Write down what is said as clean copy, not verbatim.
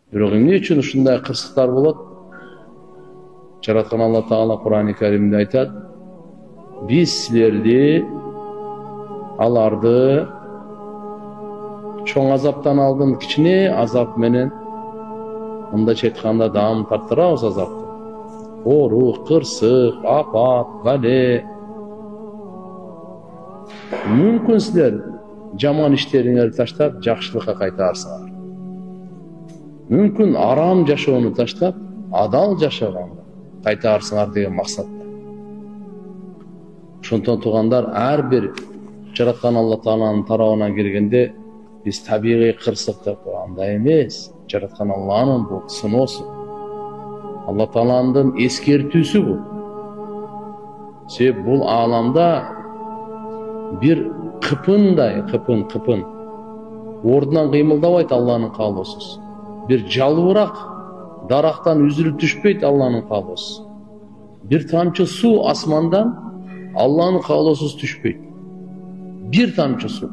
Бирок эмне үчүн ушундай кырсыктар болот? Жараткан Алла Таала Кур'ан-ы Каримде айтат: "Биз силерди, аларды чоң азаптан алдын кичине азап менен, мындайча айтканда даам тарттырабыз азапты. Оорук, кырсык, апат, гале. Мүмкүн силер жаман иштериңерди таштап, жакшылыкка кайтаарсыңар. Мүмкүн арам жашоону таштап, адал жашаганга кайтаарсыңар" деген максатта. Ошондон туугандар, ар бир жараткан Алла Тааланын тарабынан келгенде биз табигый кырсык деп андай эмес. Жараткан Алланын бул сыноосу. Алла Тааланын эскертүүсү бул. Себеп бул ааламда бир кыпындай, кыпын ордунан кыймылдабайт Алланын каалоосуз. Бир жалбырак дарактан үзүлүп түшпөйт Алланын каалоосу. Бир тамчы суу асмандан Алланын каалоосуз түшпөйт. Бир тамчы суу.